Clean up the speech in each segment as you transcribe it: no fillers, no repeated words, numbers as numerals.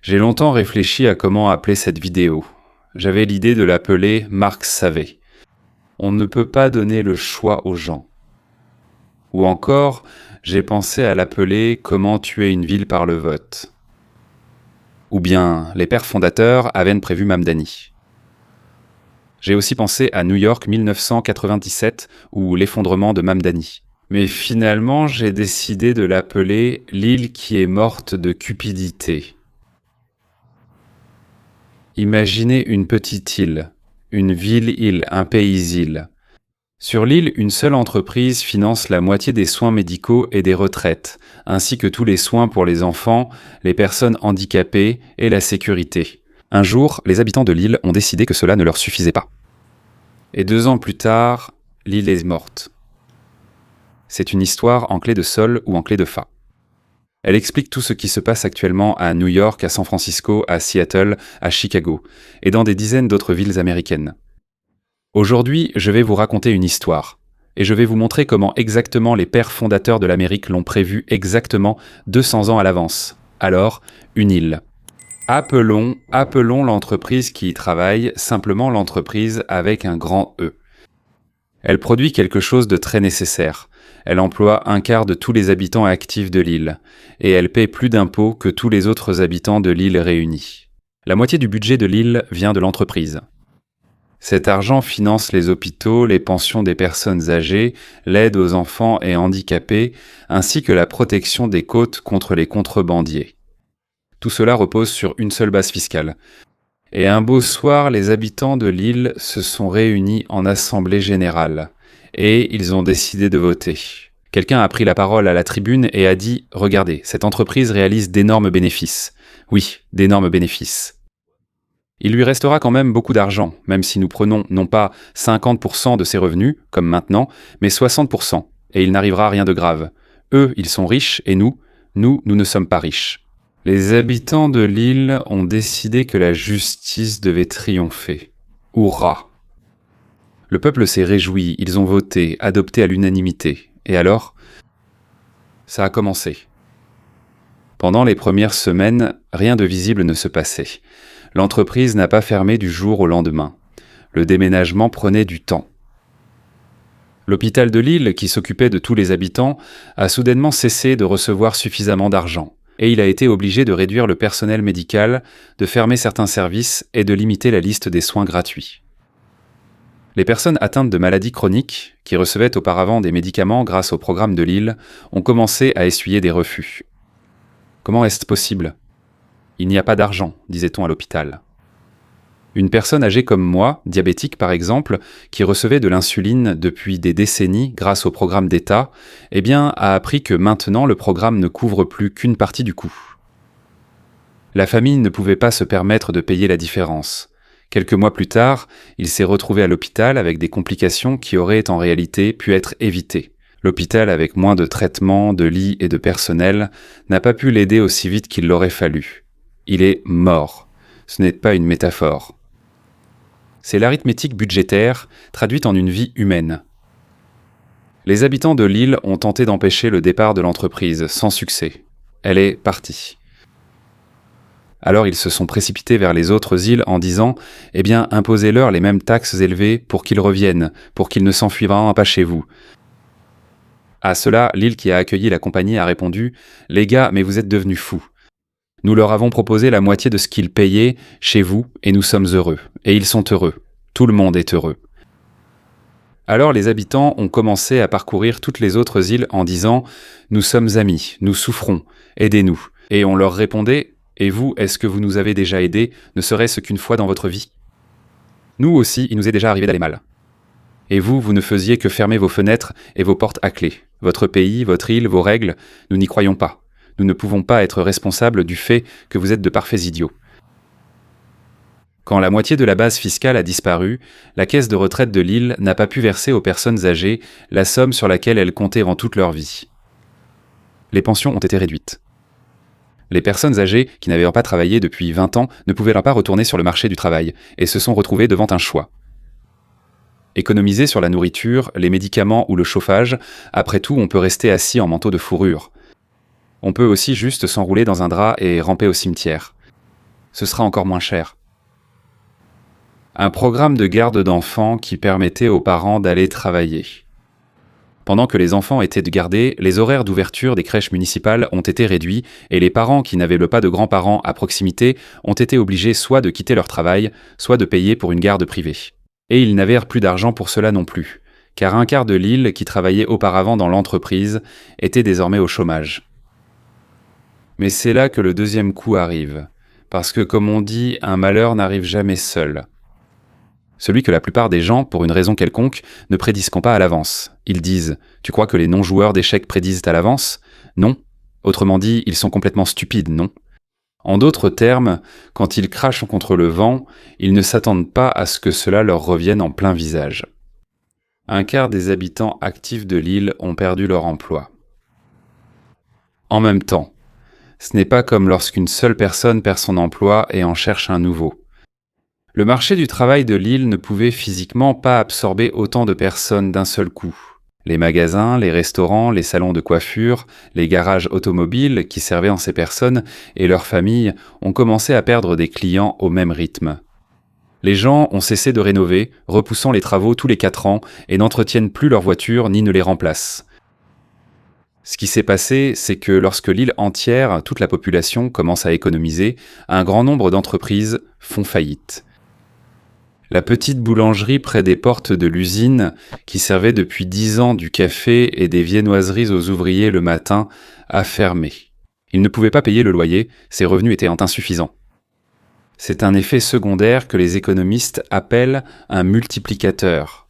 J'ai longtemps réfléchi à comment appeler cette vidéo. J'avais l'idée de l'appeler Marx savait. On ne peut pas donner le choix aux gens. Ou encore, j'ai pensé à l'appeler Comment tuer une ville par le vote. Ou bien, les pères fondateurs avaient prévu Mamdani. J'ai aussi pensé à New York 1997 ou l'effondrement de Mamdani. Mais finalement, j'ai décidé de l'appeler L'île qui est morte de cupidité. Imaginez une petite île, une ville-île, un pays-île. Sur l'île, une seule entreprise finance la moitié des soins médicaux et des retraites, ainsi que tous les soins pour les enfants, les personnes handicapées et la sécurité. Un jour, les habitants de l'île ont décidé que cela ne leur suffisait pas. Et 2 ans plus tard, l'île est morte. C'est une histoire en clé de sol ou en clé de fa. Elle explique tout ce qui se passe actuellement à New York, à San Francisco, à Seattle, à Chicago, et dans des dizaines d'autres villes américaines. Aujourd'hui, je vais vous raconter une histoire, et je vais vous montrer comment exactement les pères fondateurs de l'Amérique l'ont prévu exactement 200 ans à l'avance. Alors, une île. Appelons l'entreprise qui y travaille simplement l'entreprise avec un grand E. Elle produit quelque chose de très nécessaire. Elle emploie 1/4 de tous les habitants actifs de l'île, et elle paie plus d'impôts que tous les autres habitants de l'île réunis. La moitié du budget de l'île vient de l'entreprise. Cet argent finance les hôpitaux, les pensions des personnes âgées, l'aide aux enfants et handicapés, ainsi que la protection des côtes contre les contrebandiers. Tout cela repose sur une seule base fiscale. Et un beau soir, les habitants de l'île se sont réunis en assemblée générale. Et ils ont décidé de voter. Quelqu'un a pris la parole à la tribune et a dit « Regardez, cette entreprise réalise d'énormes bénéfices. Oui, d'énormes bénéfices. Il lui restera quand même beaucoup d'argent, même si nous prenons non pas 50% de ses revenus, comme maintenant, mais 60%, et il n'arrivera rien de grave. Eux, ils sont riches, et nous ne sommes pas riches. » Les habitants de l'île ont décidé que la justice devait triompher. Hourra! Le peuple s'est réjoui, ils ont voté, adopté à l'unanimité. Et alors, ça a commencé. Pendant les premières semaines, rien de visible ne se passait. L'entreprise n'a pas fermé du jour au lendemain. Le déménagement prenait du temps. L'hôpital de l'île, qui s'occupait de tous les habitants, a soudainement cessé de recevoir suffisamment d'argent. Et il a été obligé de réduire le personnel médical, de fermer certains services et de limiter la liste des soins gratuits. Les personnes atteintes de maladies chroniques, qui recevaient auparavant des médicaments grâce au programme de l'île, ont commencé à essuyer des refus. Comment est-ce possible ? Il n'y a pas d'argent, disait-on à l'hôpital. Une personne âgée comme moi, diabétique par exemple, qui recevait de l'insuline depuis des décennies grâce au programme d'État, a appris que maintenant le programme ne couvre plus qu'une partie du coût. La famille ne pouvait pas se permettre de payer la différence. Quelques mois plus tard, il s'est retrouvé à l'hôpital avec des complications qui auraient en réalité pu être évitées. L'hôpital, avec moins de traitements, de lits et de personnel, n'a pas pu l'aider aussi vite qu'il l'aurait fallu. Il est mort. Ce n'est pas une métaphore. C'est l'arithmétique budgétaire traduite en une vie humaine. Les habitants de l'île ont tenté d'empêcher le départ de l'entreprise, sans succès. Elle est partie. Alors ils se sont précipités vers les autres îles en disant « imposez-leur les mêmes taxes élevées pour qu'ils reviennent, pour qu'ils ne s'enfuient vraiment pas chez vous. » À cela, l'île qui a accueilli la compagnie a répondu « Les gars, mais vous êtes devenus fous. Nous leur avons proposé la moitié de ce qu'ils payaient chez vous et nous sommes heureux. Et ils sont heureux. Tout le monde est heureux. » Alors les habitants ont commencé à parcourir toutes les autres îles en disant « Nous sommes amis, nous souffrons, aidez-nous. » Et on leur répondait « Et vous, est-ce que vous nous avez déjà aidés, ne serait-ce qu'une fois dans votre vie ? Nous aussi, il nous est déjà arrivé d'aller mal. Et vous ne faisiez que fermer vos fenêtres et vos portes à clé. Votre pays, votre île, vos règles, nous n'y croyons pas. Nous ne pouvons pas être responsables du fait que vous êtes de parfaits idiots. » Quand la moitié de la base fiscale a disparu, la caisse de retraite de l'île n'a pas pu verser aux personnes âgées la somme sur laquelle elles comptaient en toute leur vie. Les pensions ont été réduites. Les personnes âgées qui n'avaient pas travaillé depuis 20 ans ne pouvaient pas retourner sur le marché du travail et se sont retrouvées devant un choix. Économiser sur la nourriture, les médicaments ou le chauffage, après tout on peut rester assis en manteau de fourrure. On peut aussi juste s'enrouler dans un drap et ramper au cimetière. ce sera encore moins cher. Un programme de garde d'enfants qui permettait aux parents d'aller travailler. Pendant que les enfants étaient gardés, les horaires d'ouverture des crèches municipales ont été réduits et les parents qui n'avaient pas de grands-parents à proximité ont été obligés soit de quitter leur travail, soit de payer pour une garde privée. Et ils n'avaient plus d'argent pour cela non plus, car un quart de l'île qui travaillait auparavant dans l'entreprise était désormais au chômage. Mais c'est là que le deuxième coup arrive, parce que comme on dit, un malheur n'arrive jamais seul. Celui que la plupart des gens, pour une raison quelconque, ne prédisent pas à l'avance. Ils disent « Tu crois que les non-joueurs d'échecs prédisent à l'avance ?» Non. Autrement dit, ils sont complètement stupides, non. En d'autres termes, quand ils crachent contre le vent, ils ne s'attendent pas à ce que cela leur revienne en plein visage. Un quart des habitants actifs de l'île ont perdu leur emploi. En même temps, ce n'est pas comme lorsqu'une seule personne perd son emploi et en cherche un nouveau. Le marché du travail de l'île ne pouvait physiquement pas absorber autant de personnes d'un seul coup. Les magasins, les restaurants, les salons de coiffure, les garages automobiles qui servaient en ces personnes et leurs familles ont commencé à perdre des clients au même rythme. Les gens ont cessé de rénover, repoussant les travaux tous les 4 ans et n'entretiennent plus leurs voitures ni ne les remplacent. Ce qui s'est passé, c'est que lorsque l'île entière, toute la population commence à économiser, un grand nombre d'entreprises font faillite. La petite boulangerie près des portes de l'usine, qui servait depuis 10 ans du café et des viennoiseries aux ouvriers le matin, a fermé. Il ne pouvait pas payer le loyer, ses revenus étaient insuffisants. C'est un effet secondaire que les économistes appellent un multiplicateur.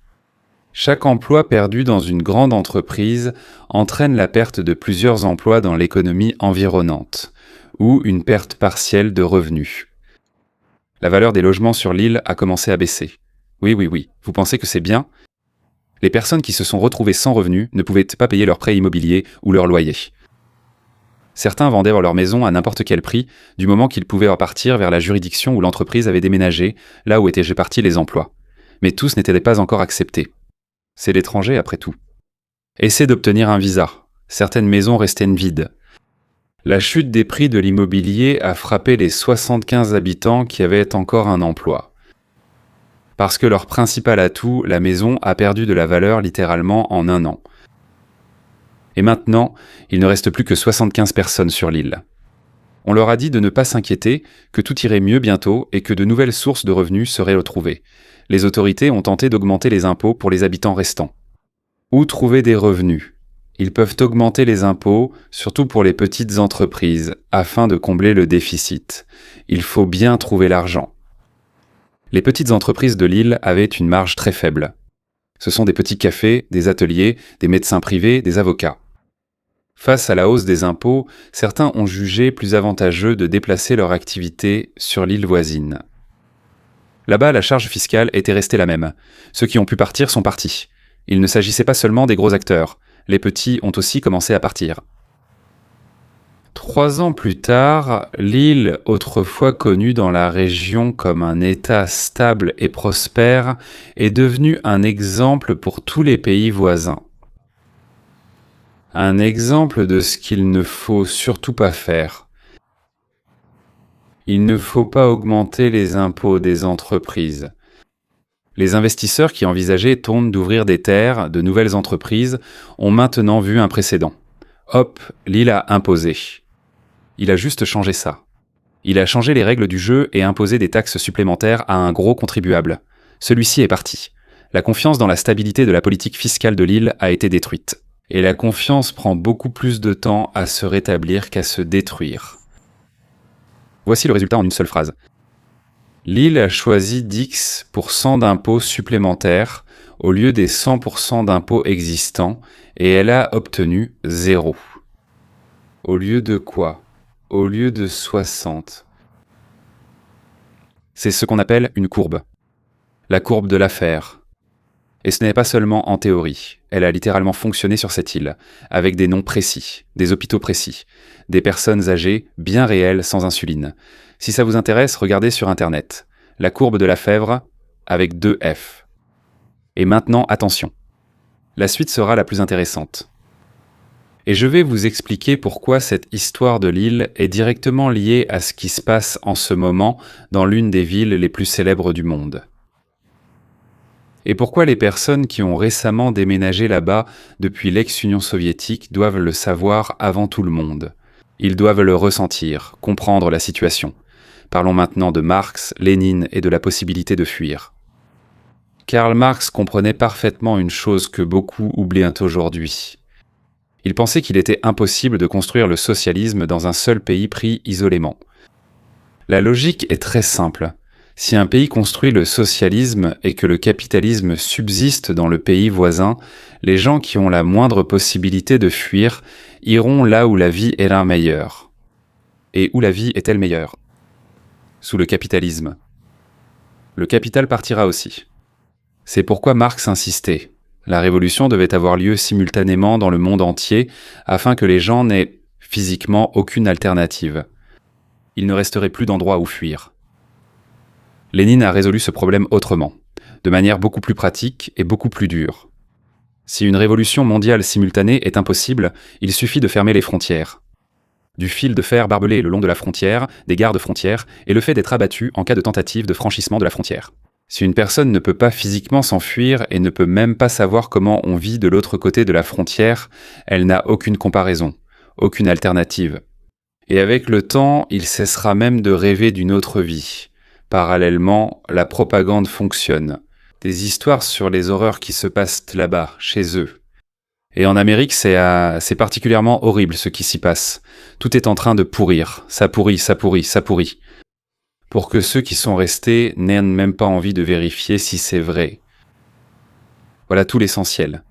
Chaque emploi perdu dans une grande entreprise entraîne la perte de plusieurs emplois dans l'économie environnante, ou une perte partielle de revenus. La valeur des logements sur l'île a commencé à baisser. Oui, vous pensez que c'est bien ? Les personnes qui se sont retrouvées sans revenus ne pouvaient pas payer leur prêt immobilier ou leur loyer. Certains vendaient leur maison à n'importe quel prix, du moment qu'ils pouvaient repartir vers la juridiction où l'entreprise avait déménagé, là où étaient répartis les emplois. Mais tous n'étaient pas encore acceptés. C'est l'étranger après tout. Essaie d'obtenir un visa. Certaines maisons restaient vides. La chute des prix de l'immobilier a frappé les 75 habitants qui avaient encore un emploi. Parce que leur principal atout, la maison, a perdu de la valeur littéralement en 1 an. Et maintenant, il ne reste plus que 75 personnes sur l'île. On leur a dit de ne pas s'inquiéter, que tout irait mieux bientôt et que de nouvelles sources de revenus seraient retrouvées. Les autorités ont tenté d'augmenter les impôts pour les habitants restants. Où trouver des revenus ? Ils peuvent augmenter les impôts, surtout pour les petites entreprises, afin de combler le déficit. Il faut bien trouver l'argent. Les petites entreprises de l'île avaient une marge très faible. Ce sont des petits cafés, des ateliers, des médecins privés, des avocats. Face à la hausse des impôts, certains ont jugé plus avantageux de déplacer leur activité sur l'île voisine. Là-bas, la charge fiscale était restée la même. Ceux qui ont pu partir sont partis. Il ne s'agissait pas seulement des gros acteurs. Les petits ont aussi commencé à partir. 3 ans plus tard, l'île, autrefois connue dans la région comme un État stable et prospère, est devenue un exemple pour tous les pays voisins. Un exemple de ce qu'il ne faut surtout pas faire. Il ne faut pas augmenter les impôts des entreprises. Les investisseurs qui envisageaient d'ouvrir des terres, de nouvelles entreprises, ont maintenant vu un précédent. Hop, l'île a imposé. Il a juste changé ça. Il a changé les règles du jeu et imposé des taxes supplémentaires à un gros contribuable. Celui-ci est parti. La confiance dans la stabilité de la politique fiscale de l'île a été détruite. Et la confiance prend beaucoup plus de temps à se rétablir qu'à se détruire. Voici le résultat en une seule phrase. L'île a choisi d'X% d'impôts supplémentaires au lieu des 100% d'impôts existants et elle a obtenu 0. Au lieu de quoi ? Au lieu de 60. C'est ce qu'on appelle une courbe. La courbe de l'affaire. Et ce n'est pas seulement en théorie. Elle a littéralement fonctionné sur cette île, avec des noms précis, des hôpitaux précis, des personnes âgées bien réelles sans insuline. Si ça vous intéresse, regardez sur Internet. La courbe de la Fèvre avec 2 F. Et maintenant, attention. La suite sera la plus intéressante. Et je vais vous expliquer pourquoi cette histoire de l'île est directement liée à ce qui se passe en ce moment dans l'une des villes les plus célèbres du monde. Et pourquoi les personnes qui ont récemment déménagé là-bas depuis l'ex-Union soviétique doivent le savoir avant tout le monde. Ils doivent le ressentir, comprendre la situation. Parlons maintenant de Marx, Lénine et de la possibilité de fuir. Karl Marx comprenait parfaitement une chose que beaucoup oublient aujourd'hui. Il pensait qu'il était impossible de construire le socialisme dans un seul pays pris isolément. La logique est très simple. Si un pays construit le socialisme et que le capitalisme subsiste dans le pays voisin, les gens qui ont la moindre possibilité de fuir iront là où la vie est la meilleure. Et où la vie est-elle meilleure? Sous le capitalisme. Le capital partira aussi. C'est pourquoi Marx insistait. La révolution devait avoir lieu simultanément dans le monde entier afin que les gens n'aient physiquement aucune alternative. Il ne resterait plus d'endroit où fuir. Lénine a résolu ce problème autrement, de manière beaucoup plus pratique et beaucoup plus dure. Si une révolution mondiale simultanée est impossible, il suffit de fermer les frontières. Du fil de fer barbelé le long de la frontière, des gardes-frontières, et le fait d'être abattu en cas de tentative de franchissement de la frontière. Si une personne ne peut pas physiquement s'enfuir et ne peut même pas savoir comment on vit de l'autre côté de la frontière, elle n'a aucune comparaison, aucune alternative. Et avec le temps, il cessera même de rêver d'une autre vie. Parallèlement, la propagande fonctionne. Des histoires sur les horreurs qui se passent là-bas, chez eux. Et en Amérique, c'est particulièrement horrible ce qui s'y passe. Tout est en train de pourrir. Ça pourrit, ça pourrit, ça pourrit. Pour que ceux qui sont restés n'aient même pas envie de vérifier si c'est vrai. Voilà tout l'essentiel.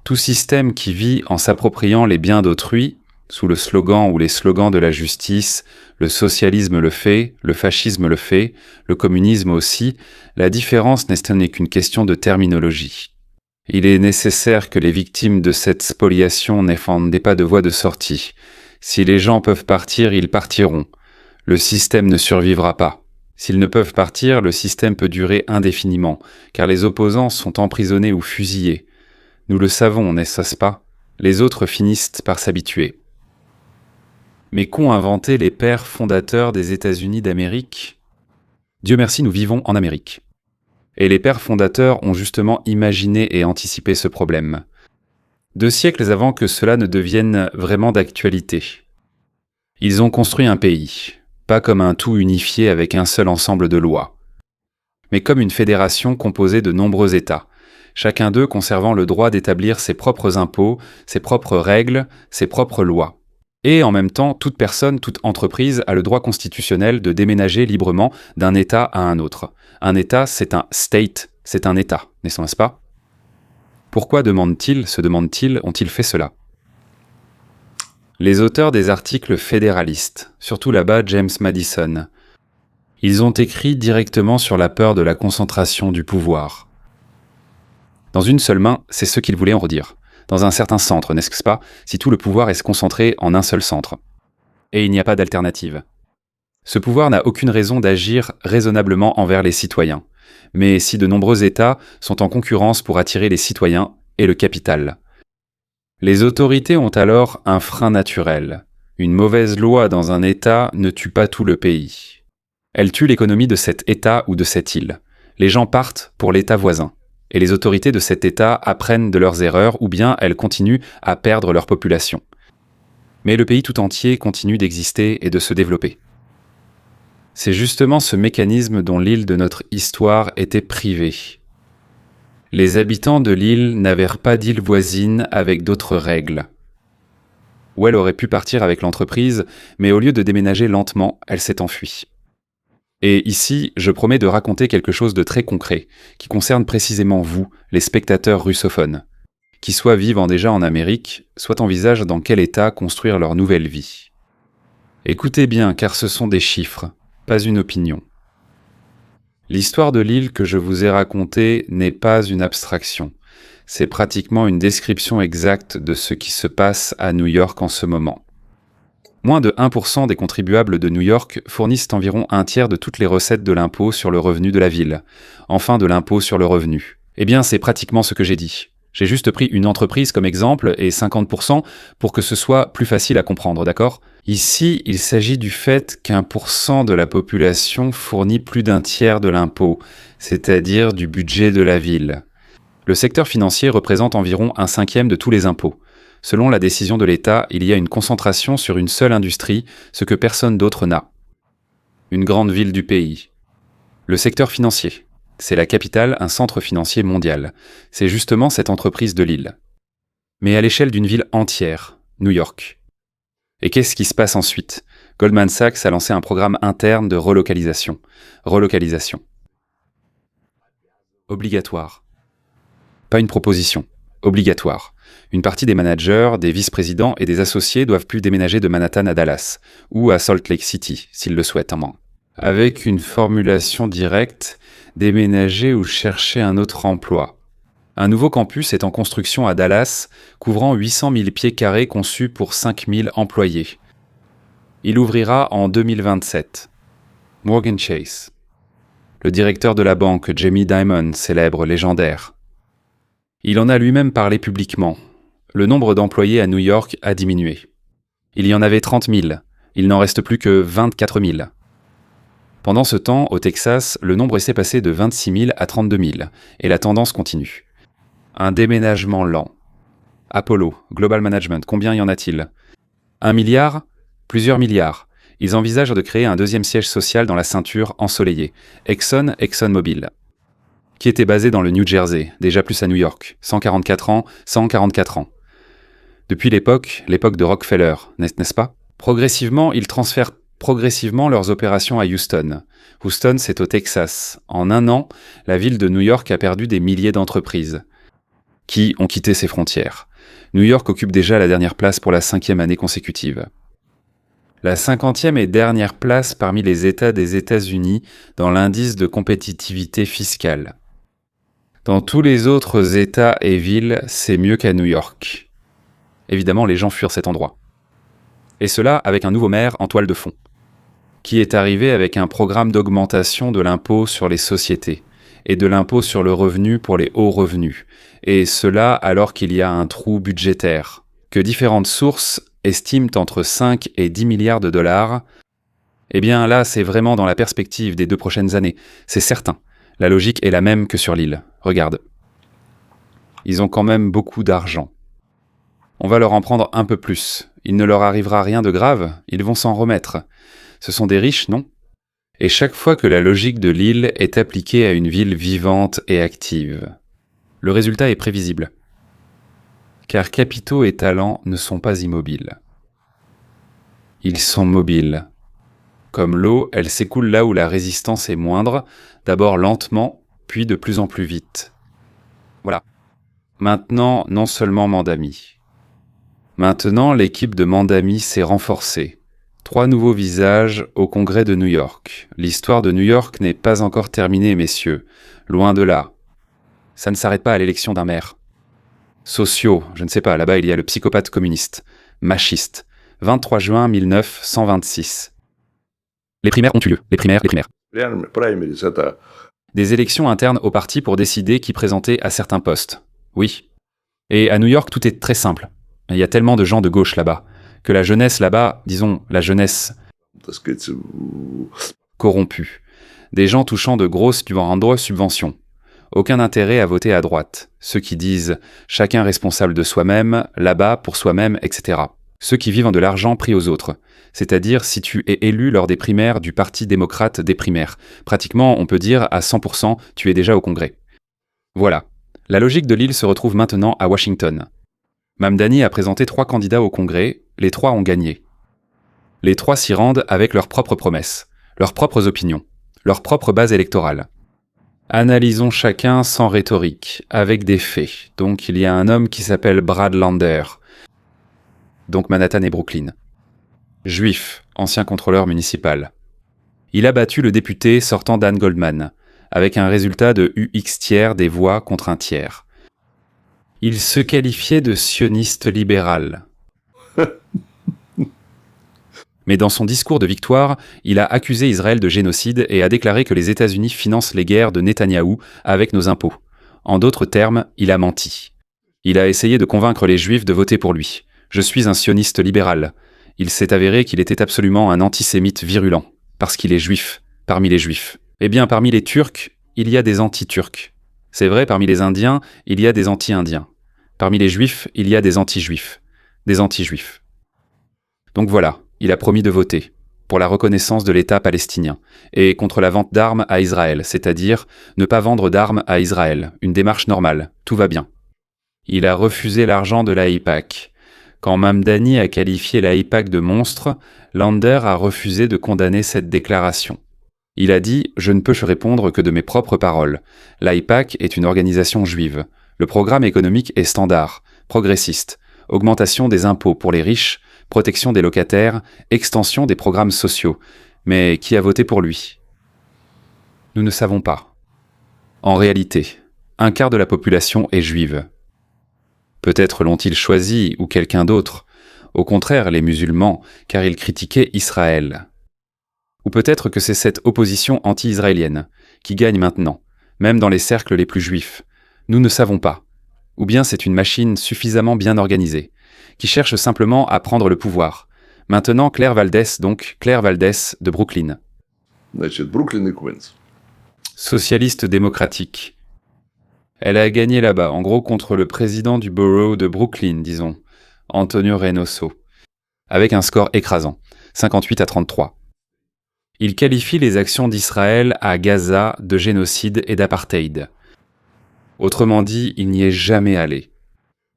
Tout système qui vit en s'appropriant les biens d'autrui, sous le slogan ou les slogans de la justice, le socialisme le fait, le fascisme le fait, le communisme aussi, la différence n'est qu'une question de terminologie. Il est nécessaire que les victimes de cette spoliation n'aient pas de voie de sortie. Si les gens peuvent partir, ils partiront. Le système ne survivra pas. S'ils ne peuvent partir, le système peut durer indéfiniment, car les opposants sont emprisonnés ou fusillés. Nous le savons, n'est-ce pas? Les autres finissent par s'habituer. Mais qu'ont inventé les pères fondateurs des États-Unis d'Amérique? Dieu merci, nous vivons en Amérique. Et les pères fondateurs ont justement imaginé et anticipé ce problème. 2 siècles avant que cela ne devienne vraiment d'actualité. Ils ont construit un pays, pas comme un tout unifié avec un seul ensemble de lois, mais comme une fédération composée de nombreux États, chacun d'eux conservant le droit d'établir ses propres impôts, ses propres règles, ses propres lois. Et en même temps, toute personne, toute entreprise a le droit constitutionnel de déménager librement d'un État à un autre. Un État, c'est un state, c'est un État, n'est-ce pas? Pourquoi se demandent-ils, ont-ils fait cela? Les auteurs des articles fédéralistes, surtout là-bas James Madison, ils ont écrit directement sur la peur de la concentration du pouvoir. Dans une seule main, c'est ce qu'ils voulaient en redire. Dans un certain centre, n'est-ce pas, si tout le pouvoir est concentré en un seul centre. Et il n'y a pas d'alternative. Ce pouvoir n'a aucune raison d'agir raisonnablement envers les citoyens. Mais si de nombreux États sont en concurrence pour attirer les citoyens et le capital. Les autorités ont alors un frein naturel. Une mauvaise loi dans un État ne tue pas tout le pays. Elle tue l'économie de cet État ou de cette île. Les gens partent pour l'État voisin. Et les autorités de cet État apprennent de leurs erreurs ou bien elles continuent à perdre leur population. Mais le pays tout entier continue d'exister et de se développer. C'est justement ce mécanisme dont l'île de notre histoire était privée. Les habitants de l'île n'avaient pas d'île voisine avec d'autres règles. Ou elle aurait pu partir avec l'entreprise, mais au lieu de déménager lentement, elle s'est enfuie. Et ici, je promets de raconter quelque chose de très concret, qui concerne précisément vous, les spectateurs russophones, qui soit vivant déjà en Amérique, soit envisagent dans quel état construire leur nouvelle vie. Écoutez bien, car ce sont des chiffres, pas une opinion. L'histoire de l'île que je vous ai racontée n'est pas une abstraction, c'est pratiquement une description exacte de ce qui se passe à New York en ce moment. Moins de 1% des contribuables de New York fournissent environ un tiers de toutes les recettes de l'impôt sur le revenu de la ville, enfin de l'impôt sur le revenu. Eh bien, c'est pratiquement ce que j'ai dit. J'ai juste pris une entreprise comme exemple et 50% pour que ce soit plus facile à comprendre, d'accord ? Ici, il s'agit du fait qu'1% de la population fournit plus d'un tiers de l'impôt, c'est-à-dire du budget de la ville. Le secteur financier représente environ 1/5 de tous les impôts. Selon la décision de l'État, il y a une concentration sur une seule industrie, ce que personne d'autre n'a. Une grande ville du pays. Le secteur financier. C'est la capitale, un centre financier mondial. C'est justement cette entreprise de Lille. Mais à l'échelle d'une ville entière, New York. Et qu'est-ce qui se passe ensuite ? Goldman Sachs a lancé un programme interne de relocalisation. Relocalisation. Obligatoire. Pas une proposition. Obligatoire. Une partie des managers, des vice-présidents et des associés doivent plus déménager de Manhattan à Dallas, ou à Salt Lake City, s'ils le souhaitent en moins. Avec une formulation directe, déménager ou chercher un autre emploi. Un nouveau campus est en construction à Dallas, couvrant 800 000 pieds carrés conçus pour 5 000 employés. Il ouvrira en 2027. Morgan Chase. Le directeur de la banque, Jamie Dimon, célèbre, légendaire. Il en a lui-même parlé publiquement. Le nombre d'employés à New York a diminué. Il y en avait 30 000. Il n'en reste plus que 24 000. Pendant ce temps, au Texas, le nombre s'est passé de 26 000 à 32 000, et la tendance continue. Un déménagement lent. Apollo, Global Management, combien y en a-t-il ? 1 milliard ? Plusieurs milliards. Ils envisagent de créer un deuxième siège social dans la ceinture ensoleillée, ExxonMobil, qui était basé dans le New Jersey, déjà plus à New York, 144 ans. Depuis l'époque de Rockefeller, n'est-ce pas ? Progressivement, ils transfèrent leurs opérations à Houston. Houston, c'est au Texas. En 1 an, la ville de New York a perdu des milliers d'entreprises qui ont quitté ses frontières. New York occupe déjà la dernière place pour la 5e année consécutive. La 50e et dernière place parmi les États des États-Unis dans l'indice de compétitivité fiscale. Dans tous les autres États et villes, c'est mieux qu'à New York. Évidemment, les gens fuirent cet endroit. Et cela avec un nouveau maire en toile de fond, qui est arrivé avec un programme d'augmentation de l'impôt sur les sociétés et de l'impôt sur le revenu pour les hauts revenus, et cela alors qu'il y a un trou budgétaire, que différentes sources estiment entre 5 et 10 milliards de dollars. Eh bien là, c'est vraiment dans la perspective des 2 prochaines années, c'est certain. La logique est la même que sur l'île. Regarde. Ils ont quand même beaucoup d'argent. On va leur en prendre un peu plus. Il ne leur arrivera rien de grave, ils vont s'en remettre. Ce sont des riches, non ? Et chaque fois que la logique de l'île est appliquée à une ville vivante et active, le résultat est prévisible. Car capitaux et talents ne sont pas immobiles. Ils sont mobiles. Comme l'eau, elle s'écoule là où la résistance est moindre, d'abord lentement, puis de plus en plus vite. Voilà. Maintenant, non seulement Mandami. Maintenant, l'équipe de Mandami s'est renforcée. 3 nouveaux visages au congrès de New York. L'histoire de New York n'est pas encore terminée, messieurs. Loin de là. Ça ne s'arrête pas à l'élection d'un maire. Sociaux, je ne sais pas, là-bas il y a le psychopathe communiste. Machiste. 23 juin 1926. Les primaires ont eu lieu. Les primaires. Des élections internes au parti pour décider qui présentait à certains postes. Oui. Et à New York, tout est très simple. Il y a tellement de gens de gauche là-bas, que la jeunesse là-bas, disons, la jeunesse corrompue. Des gens touchant de grosses subventions. Aucun intérêt à voter à droite. Ceux qui disent « chacun responsable de soi-même, là-bas, pour soi-même, etc. » Ceux qui vivent de l'argent pris aux autres. C'est-à-dire si tu es élu lors des primaires du Parti démocrate des primaires. Pratiquement, on peut dire à 100%, tu es déjà au Congrès. Voilà. La logique de l'île se retrouve maintenant à Washington. Mamdani a présenté 3 candidats au Congrès, les 3 ont gagné. Les 3 s'y rendent avec leurs propres promesses, leurs propres opinions, leur propre base électorale. Analysons chacun sans rhétorique, avec des faits. Donc il y a un homme qui s'appelle Brad Lander, donc Manhattan et Brooklyn. Juif, ancien contrôleur municipal. Il a battu le député sortant Dan Goldman, avec un résultat de UX tiers des voix contre un tiers. Il se qualifiait de sioniste libéral. Mais dans son discours de victoire, il a accusé Israël de génocide et a déclaré que les États-Unis financent les guerres de Netanyahou avec nos impôts. En d'autres termes, il a menti. Il a essayé de convaincre les Juifs de voter pour lui. Je suis un sioniste libéral. Il s'est avéré qu'il était absolument un antisémite virulent, parce qu'il est juif, parmi les Juifs. Eh bien, parmi les Turcs, il y a des anti-Turcs. C'est vrai, parmi les Indiens, il y a des anti-Indiens. Parmi les Juifs, il y a des anti-Juifs. Des anti-Juifs. Donc voilà, il a promis de voter pour la reconnaissance de l'État palestinien et contre la vente d'armes à Israël, c'est-à-dire ne pas vendre d'armes à Israël, une démarche normale, tout va bien. Il a refusé l'argent de l'AIPAC. Quand Mamdani a qualifié l'AIPAC de monstre, Lander a refusé de condamner cette déclaration. Il a dit « Je ne peux répondre que de mes propres paroles. L'AIPAC est une organisation juive. Le programme économique est standard, progressiste, augmentation des impôts pour les riches, protection des locataires, extension des programmes sociaux. Mais qui a voté pour lui ? Nous ne savons pas. En réalité, un quart de la population est juive. Peut-être l'ont-ils choisi ou quelqu'un d'autre. Au contraire, les musulmans, car ils critiquaient Israël. Ou peut-être que c'est cette opposition anti-israélienne qui gagne maintenant, même dans les cercles les plus juifs. Nous ne savons pas. Ou bien c'est une machine suffisamment bien organisée, qui cherche simplement à prendre le pouvoir. Maintenant, Claire Valdez de Brooklyn. Brooklyn et Queens. Socialiste démocratique. Elle a gagné là-bas, en gros contre le président du borough de Brooklyn, disons, Antonio Reynoso, avec un score écrasant, 58-33. Il qualifie les actions d'Israël à Gaza de génocide et d'apartheid. Autrement dit, il n'y est jamais allé.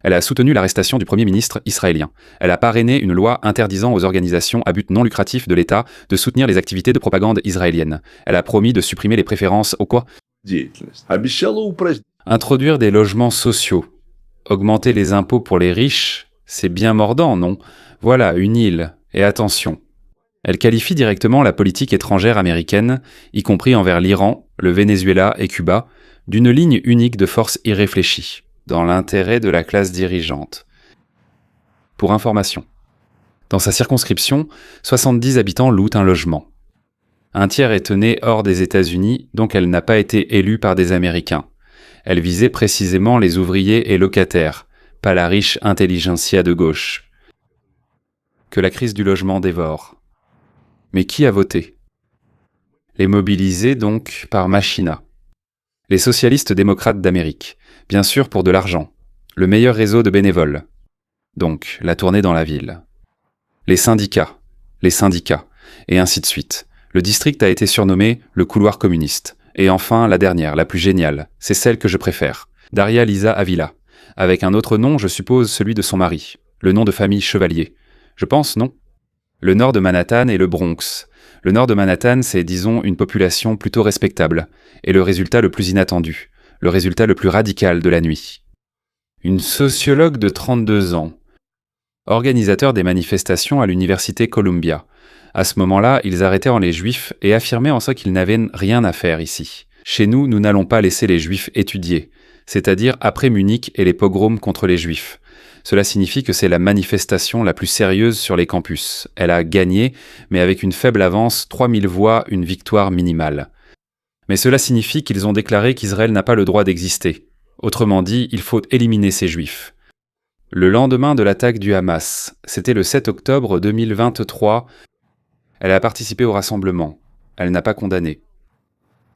Elle a soutenu l'arrestation du Premier ministre israélien. Elle a parrainé une loi interdisant aux organisations à but non lucratif de l'État de soutenir les activités de propagande israéliennes. Elle a promis de supprimer les préférences au quoi ? Introduire des logements sociaux. Augmenter les impôts pour les riches, c'est bien mordant, non ? Voilà, une île. Et attention. Elle qualifie directement la politique étrangère américaine, y compris envers l'Iran, le Venezuela et Cuba, d'une ligne unique de force irréfléchie, dans l'intérêt de la classe dirigeante. Pour information, dans sa circonscription, 70 habitants louent un logement. Un tiers est né hors des États-Unis, donc elle n'a pas été élue par des Américains. Elle visait précisément les ouvriers et locataires, pas la riche intelligentsia de gauche. Que la crise du logement dévore. Mais qui a voté ? Les mobilisés, donc, par Machina. Les socialistes démocrates d'Amérique, bien sûr pour de l'argent. Le meilleur réseau de bénévoles. Donc, la tournée dans la ville. Les syndicats, et ainsi de suite. Le district a été surnommé le couloir communiste. Et enfin, la dernière, la plus géniale, c'est celle que je préfère, Daria Lisa Avila. Avec un autre nom, je suppose celui de son mari, le nom de famille Chevalier. Je pense, non ? Le nord de Manhattan et le Bronx. Le nord de Manhattan, c'est, disons, une population plutôt respectable, et le résultat le plus inattendu, le résultat le plus radical de la nuit. Une sociologue de 32 ans, organisateur des manifestations à l'université Columbia. À ce moment-là, ils arrêtèrent les Juifs et affirmaient en soi qu'ils n'avaient rien à faire ici. Chez nous, nous n'allons pas laisser les Juifs étudier, c'est-à-dire après Munich et les pogroms contre les Juifs. Cela signifie que c'est la manifestation la plus sérieuse sur les campus. Elle a gagné, mais avec une faible avance, 3000 voix, une victoire minimale. Mais cela signifie qu'ils ont déclaré qu'Israël n'a pas le droit d'exister. Autrement dit, il faut éliminer ces Juifs. Le lendemain de l'attaque du Hamas, c'était le 7 octobre 2023, elle a participé au rassemblement. Elle n'a pas condamné.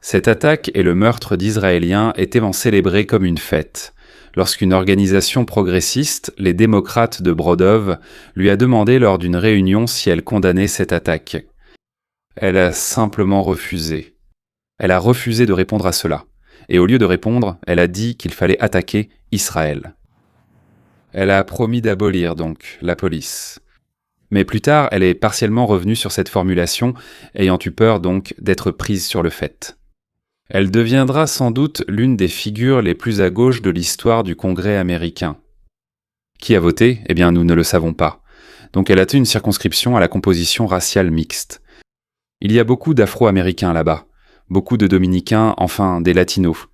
Cette attaque et le meurtre d'Israéliens étaient célébrés comme une fête, lorsqu'une organisation progressiste, les démocrates de Brodov, lui a demandé lors d'une réunion si elle condamnait cette attaque. Elle a simplement refusé. Elle a refusé de répondre à cela. Et au lieu de répondre, elle a dit qu'il fallait attaquer Israël. Elle a promis d'abolir donc la police. Mais plus tard, elle est partiellement revenue sur cette formulation, ayant eu peur donc d'être prise sur le fait. Elle deviendra sans doute l'une des figures les plus à gauche de l'histoire du Congrès américain. Qui a voté ? Eh bien, nous ne le savons pas. Donc elle a eu une circonscription à la composition raciale mixte. Il y a beaucoup d'Afro-Américains là-bas, beaucoup de Dominicains, enfin des Latinos.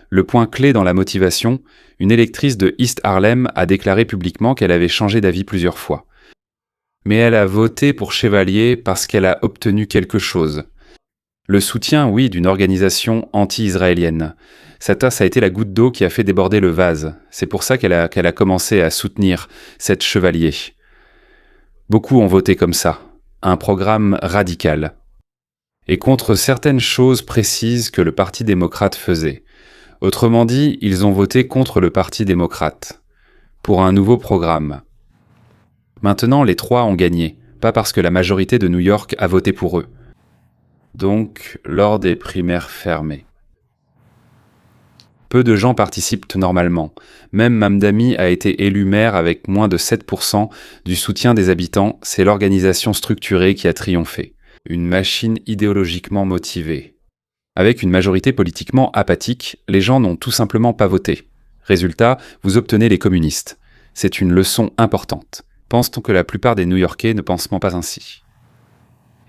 Le point clé dans la motivation, une électrice de East Harlem a déclaré publiquement qu'elle avait changé d'avis plusieurs fois. Mais elle a voté pour Chevalier parce qu'elle a obtenu quelque chose. Le soutien, oui, d'une organisation anti-israélienne. Sa tasse a été la goutte d'eau qui a fait déborder le vase. C'est pour ça qu'elle a commencé à soutenir cette chevalier. Beaucoup ont voté comme ça. Un programme radical. Et contre certaines choses précises que le Parti démocrate faisait. Autrement dit, ils ont voté contre le Parti démocrate. Pour un nouveau programme. Maintenant, les trois ont gagné. Pas parce que la majorité de New York a voté pour eux. Donc, lors des primaires fermées. Peu de gens participent normalement. Même Mamdani a été élu maire avec moins de 7% du soutien des habitants. C'est l'organisation structurée qui a triomphé. Une machine idéologiquement motivée. Avec une majorité politiquement apathique, les gens n'ont tout simplement pas voté. Résultat, vous obtenez les communistes. C'est une leçon importante. Pense-t-on que la plupart des New-Yorkais ne pensent pas ainsi?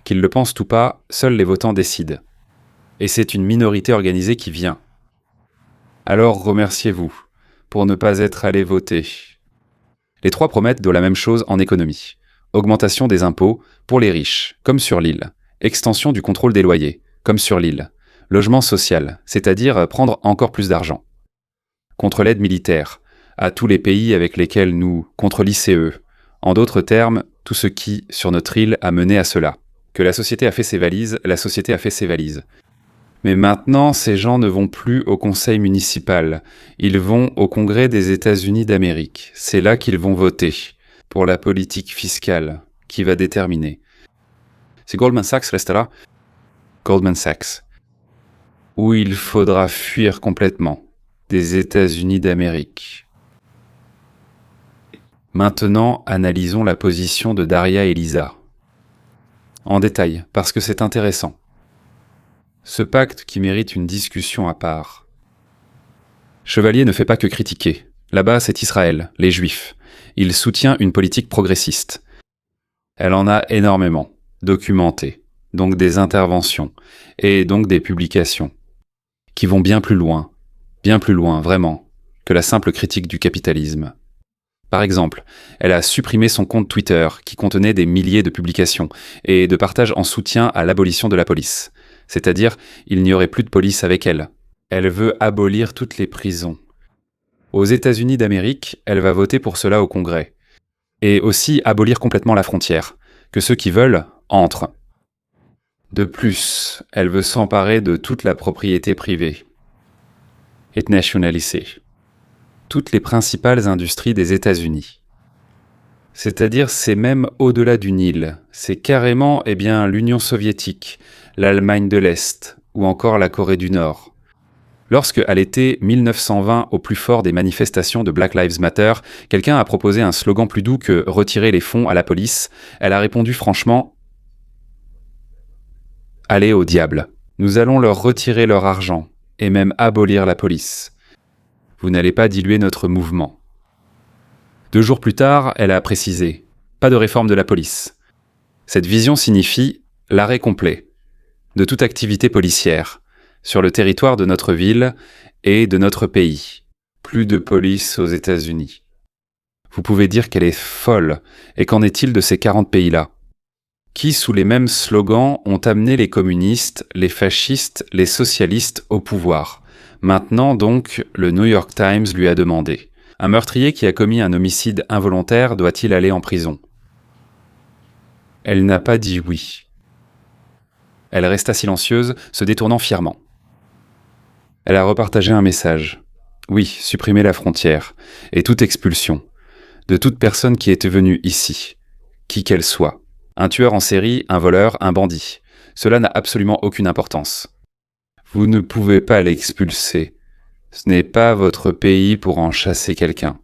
Qu'ils le pensent ou pas, seuls les votants décident. Et c'est une minorité organisée qui vient. Alors remerciez-vous pour ne pas être allé voter. Les trois promettent de la même chose en économie. Augmentation des impôts pour les riches, comme sur l'île. Extension du contrôle des loyers, comme sur l'île. Logement social, c'est-à-dire prendre encore plus d'argent. Contre l'aide militaire, à tous les pays avec lesquels contre l'ICE. En d'autres termes, tout ce qui, sur notre île, a mené à cela. Que la société a fait ses valises, la société a fait ses valises. Mais maintenant, ces gens ne vont plus au conseil municipal. Ils vont au Congrès des États-Unis d'Amérique. C'est là qu'ils vont voter pour la politique fiscale qui va déterminer. Si Goldman Sachs restera, Goldman Sachs, où il faudra fuir complètement des États-Unis d'Amérique. Maintenant, analysons la position de Daria et Lisa. En détail, parce que c'est intéressant. Ce pacte qui mérite une discussion à part. Chevalier ne fait pas que critiquer. Là-bas, c'est Israël, les Juifs. Il soutient une politique progressiste. Elle en a énormément, documentée, donc des interventions, et donc des publications, qui vont bien plus loin, vraiment, que la simple critique du capitalisme. Par exemple, elle a supprimé son compte Twitter, qui contenait des milliers de publications, et de partages en soutien à l'abolition de la police. C'est-à-dire, il n'y aurait plus de police avec elle. Elle veut abolir toutes les prisons. Aux États-Unis d'Amérique, elle va voter pour cela au Congrès. Et aussi abolir complètement la frontière, que ceux qui veulent entrent. De plus, elle veut s'emparer de toute la propriété privée. Et nationaliser toutes les principales industries des États-Unis. C'est-à-dire, c'est même au-delà du Nil. C'est carrément, l'Union soviétique, l'Allemagne de l'Est, ou encore la Corée du Nord. Lorsque, à l'été 1920, au plus fort des manifestations de Black Lives Matter, quelqu'un a proposé un slogan plus doux que « Retirer les fonds à la police », elle a répondu franchement « Allez au diable. Nous allons leur retirer leur argent, et même abolir la police. Vous n'allez pas diluer notre mouvement. » 2 jours plus tard, elle a précisé « Pas de réforme de la police. » Cette vision signifie l'arrêt complet de toute activité policière sur le territoire de notre ville et de notre pays. Plus de police aux États-Unis. Vous pouvez dire qu'elle est folle, et qu'en est-il de ces 40 pays-là? Qui, sous les mêmes slogans, ont amené les communistes, les fascistes, les socialistes au pouvoir? Maintenant donc, le New York Times lui a demandé. Un meurtrier qui a commis un homicide involontaire doit-il aller en prison? Elle n'a pas dit oui. Elle resta silencieuse, se détournant fièrement. Elle a repartagé un message. Oui, supprimer la frontière, et toute expulsion, de toute personne qui était venue ici, qui qu'elle soit. Un tueur en série, un voleur, un bandit. Cela n'a absolument aucune importance. Vous ne pouvez pas l'expulser. Ce n'est pas votre pays pour en chasser quelqu'un.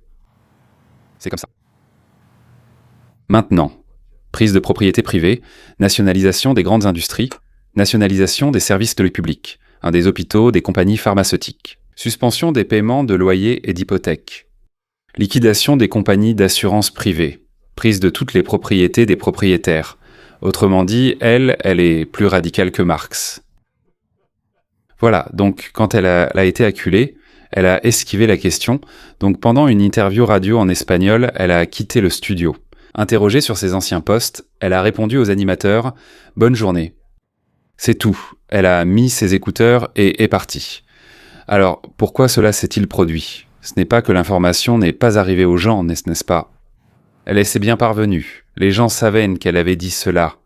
C'est comme ça. Maintenant, prise de propriété privée, nationalisation des grandes industries, nationalisation des services de public, des hôpitaux, des compagnies pharmaceutiques, suspension des paiements de loyers et d'hypothèques, liquidation des compagnies d'assurance privées, prise de toutes les propriétés des propriétaires. Autrement dit, elle est plus radicale que Marx. Voilà, donc quand elle a été acculée, elle a esquivé la question. Donc pendant une interview radio en espagnol, elle a quitté le studio. Interrogée sur ses anciens postes, elle a répondu aux animateurs « Bonne journée. C'est tout. Elle a mis ses écouteurs et est partie. Alors, pourquoi cela s'est-il produit ? Ce n'est pas que l'information n'est pas arrivée aux gens, n'est-ce pas ? Elle s'est bien parvenue. Les gens savaient qu'elle avait dit cela.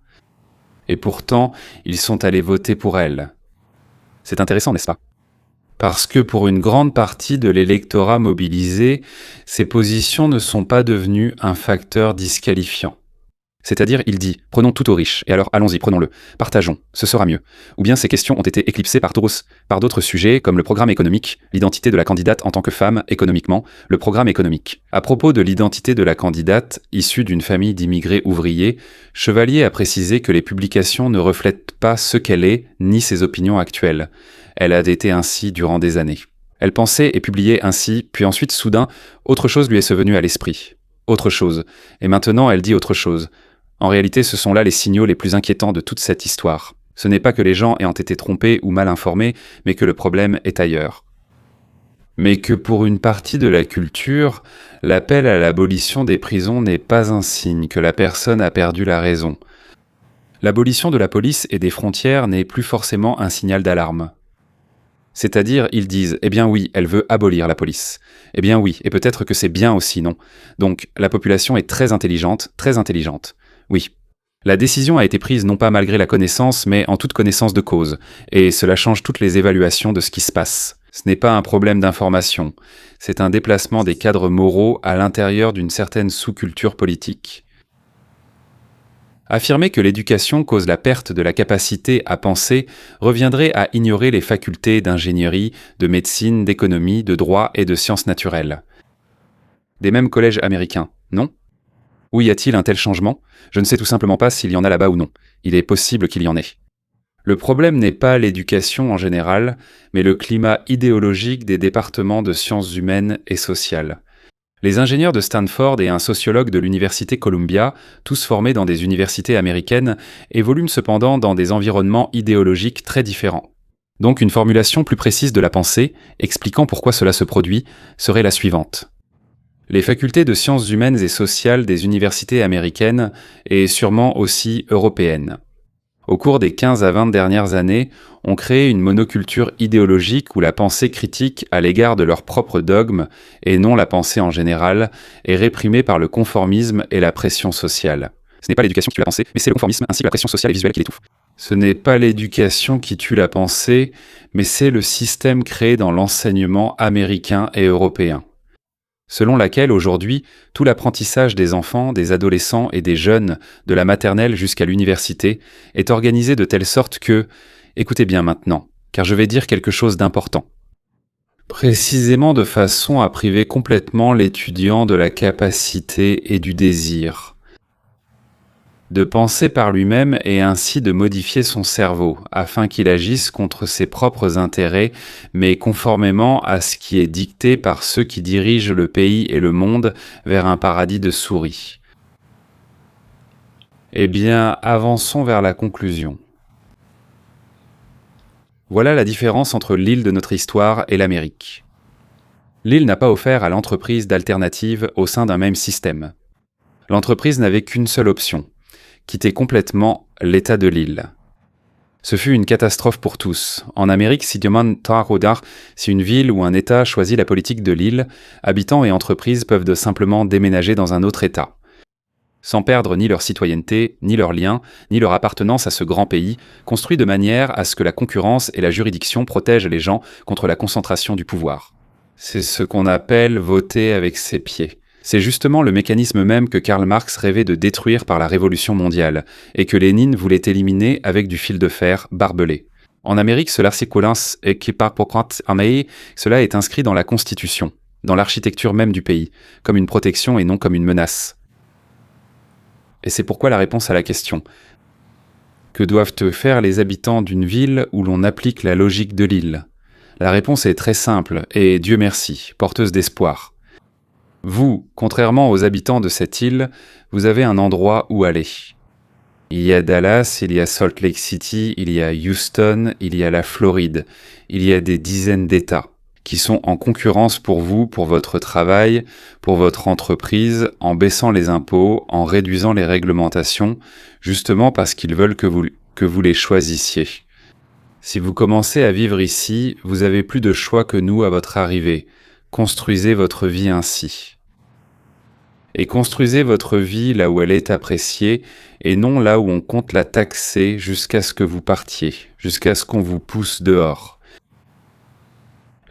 Et pourtant, ils sont allés voter pour elle. C'est intéressant, n'est-ce pas ? Parce que pour une grande partie de l'électorat mobilisé, ces positions ne sont pas devenues un facteur disqualifiant. C'est-à-dire, il dit « Prenons tout aux riches, et alors allons-y, prenons-le, partageons, ce sera mieux ». Ou bien ces questions ont été éclipsées par d'autres sujets comme le programme économique, l'identité de la candidate en tant que femme économiquement, le programme économique. À propos de l'identité de la candidate, issue d'une famille d'immigrés ouvriers, Chevalier a précisé que les publications ne reflètent pas ce qu'elle est, ni ses opinions actuelles. Elle a été ainsi durant des années. Elle pensait et publiait ainsi, puis ensuite, soudain, autre chose lui est venue à l'esprit. Autre chose. Et maintenant, elle dit autre chose. En réalité, ce sont là les signaux les plus inquiétants de toute cette histoire. Ce n'est pas que les gens ayant été trompés ou mal informés, mais que le problème est ailleurs. Mais que pour une partie de la culture, l'appel à l'abolition des prisons n'est pas un signe que la personne a perdu la raison. L'abolition de la police et des frontières n'est plus forcément un signal d'alarme. C'est-à-dire, ils disent « Eh bien oui, elle veut abolir la police. Eh bien oui, et peut-être que c'est bien aussi, non ? Donc, la population est très intelligente. Oui. La décision a été prise non pas malgré la connaissance, mais en toute connaissance de cause, et cela change toutes les évaluations de ce qui se passe. Ce n'est pas un problème d'information, c'est un déplacement des cadres moraux à l'intérieur d'une certaine sous-culture politique. Affirmer que l'éducation cause la perte de la capacité à penser reviendrait à ignorer les facultés d'ingénierie, de médecine, d'économie, de droit et de sciences naturelles. Des mêmes collèges américains, non ? Où y a-t-il un tel changement ? Je ne sais tout simplement pas s'il y en a là-bas ou non. Il est possible qu'il y en ait. Le problème n'est pas l'éducation en général, mais le climat idéologique des départements de sciences humaines et sociales. Les ingénieurs de Stanford et un sociologue de l'université Columbia, tous formés dans des universités américaines, évoluent cependant dans des environnements idéologiques très différents. Donc une formulation plus précise de la pensée, expliquant pourquoi cela se produit, serait la suivante. Les facultés de sciences humaines et sociales des universités américaines et sûrement aussi européennes. Au cours des 15 à 20 dernières années, ont créé une monoculture idéologique où la pensée critique à l'égard de leurs propres dogmes, et non la pensée en général, est réprimée par le conformisme et la pression sociale. Ce n'est pas l'éducation qui tue la pensée, mais c'est le conformisme ainsi que la pression sociale et visuelle qui l'étouffe. Ce n'est pas l'éducation qui tue la pensée, mais c'est le système créé dans l'enseignement américain et européen, selon laquelle aujourd'hui, tout l'apprentissage des enfants, des adolescents et des jeunes, de la maternelle jusqu'à l'université, est organisé de telle sorte que, écoutez bien maintenant, car je vais dire quelque chose d'important, précisément de façon à priver complètement l'étudiant de la capacité et du désir de penser par lui-même et ainsi de modifier son cerveau, afin qu'il agisse contre ses propres intérêts, mais conformément à ce qui est dicté par ceux qui dirigent le pays et le monde vers un paradis de souris. Eh bien, avançons vers la conclusion. Voilà la différence entre l'île de notre histoire et l'Amérique. L'île n'a pas offert à l'entreprise d'alternative au sein d'un même système. L'entreprise n'avait qu'une seule option, quitter complètement l'état de l'île. Ce fut une catastrophe pour tous. En Amérique, si une ville ou un État choisit la politique de l'île, habitants et entreprises peuvent simplement déménager dans un autre État, sans perdre ni leur citoyenneté, ni leurs liens, ni leur appartenance à ce grand pays, construit de manière à ce que la concurrence et la juridiction protègent les gens contre la concentration du pouvoir. C'est ce qu'on appelle voter avec ses pieds. C'est justement le mécanisme même que Karl Marx rêvait de détruire par la Révolution mondiale, et que Lénine voulait éliminer avec du fil de fer barbelé. En Amérique, cela est inscrit dans la Constitution, dans l'architecture même du pays, comme une protection et non comme une menace. Et c'est pourquoi la réponse à la question « Que doivent faire les habitants d'une ville où l'on applique la logique de l'île ?» La réponse est très simple et, Dieu merci, porteuse d'espoir. Vous, contrairement aux habitants de cette île, vous avez un endroit où aller. Il y a Dallas, il y a Salt Lake City, il y a Houston, il y a la Floride. Il y a des dizaines d'États qui sont en concurrence pour vous, pour votre travail, pour votre entreprise, en baissant les impôts, en réduisant les réglementations, justement parce qu'ils veulent que vous que vous les choisissiez. Si vous commencez à vivre ici, vous avez plus de choix que nous à votre arrivée. Construisez votre vie ainsi. Et construisez votre vie là où elle est appréciée, et non là où on compte la taxer jusqu'à ce que vous partiez, jusqu'à ce qu'on vous pousse dehors.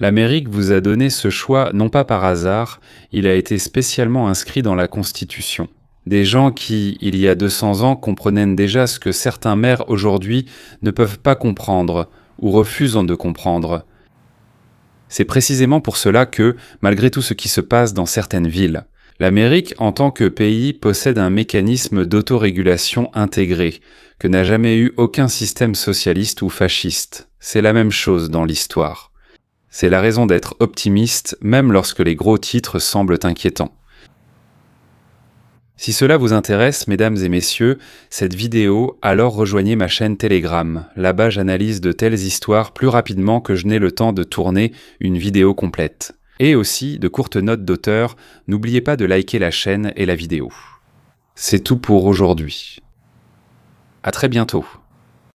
L'Amérique vous a donné ce choix non pas par hasard, il a été spécialement inscrit dans la Constitution. Des gens qui, il y a 200 ans, comprenaient déjà ce que certains maires aujourd'hui ne peuvent pas comprendre ou refusent de comprendre. C'est précisément pour cela que, malgré tout ce qui se passe dans certaines villes, l'Amérique, en tant que pays, possède un mécanisme d'autorégulation intégré, que n'a jamais eu aucun système socialiste ou fasciste. C'est la même chose dans l'histoire. C'est la raison d'être optimiste, même lorsque les gros titres semblent inquiétants. Si cela vous intéresse, mesdames et messieurs, cette vidéo, alors rejoignez ma chaîne Telegram. Là-bas, j'analyse de telles histoires plus rapidement que je n'ai le temps de tourner une vidéo complète. Et aussi de courtes notes d'auteur, n'oubliez pas de liker la chaîne et la vidéo. C'est tout pour aujourd'hui. À très bientôt.